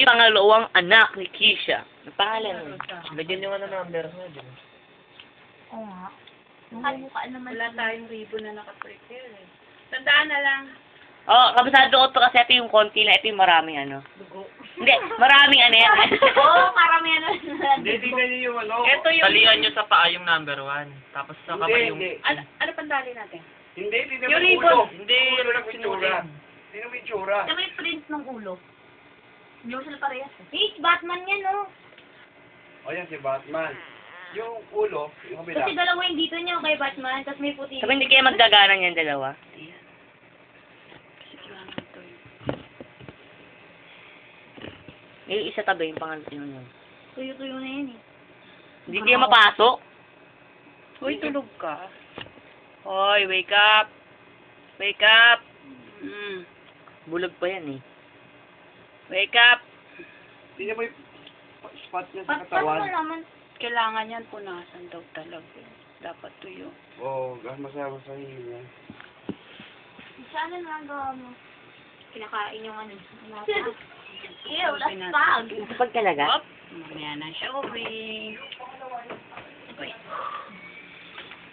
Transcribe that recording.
yung pangalawang anak ni Keisha. Ang pangalan nun? Lagyan yung number na. Oo nga. Wala tayong ribbon na naka-prepare eh. Tandaan na lang. Oh, kabisado ko to kasi ito yung konti na, ito yung maraming ano. Dugo. Hindi, maraming ano yan. Oo, marami ano. Hindi, tingnan niyo yung ano. Ito yung... Talian nyo sa paa yung number 1. Tapos sa kamay yung... Ano pandali natin? Hindi, tingnan Yung mo yung ribbon. ulo. Hindi, Ulo lang yung itsura. sinulit. Tingnan mo yung itsura. Ito may print ng ulo. Hindi ko sila parehas. Eh, Batman yan, oh. O yan si Batman. Yung ulo, yung kabila. Kasi dalawa yung dito niya kay Batman, tapos may puti. Sabi hindi kayo magdaganan yan dalawa. Eh, isa tabi yung pangalan yun. Tuyo-tuyo na yan, eh. Hindi kayo mapasok. Uy, tulog ka. Hoy, wake up. Wake up. Bulag pa yan eh. Wake up. Tingnan mo yung spot niya sa Paano mo katawan. naman? Kailangan yan punasan daw talaga. Dapat tuyo. Oo, masaya-masaya yan. Sana lang gawa mo. Kinakain yung ano. Ew, Ew, that's bag. Kapag talaga? Mamaya na siya, okay.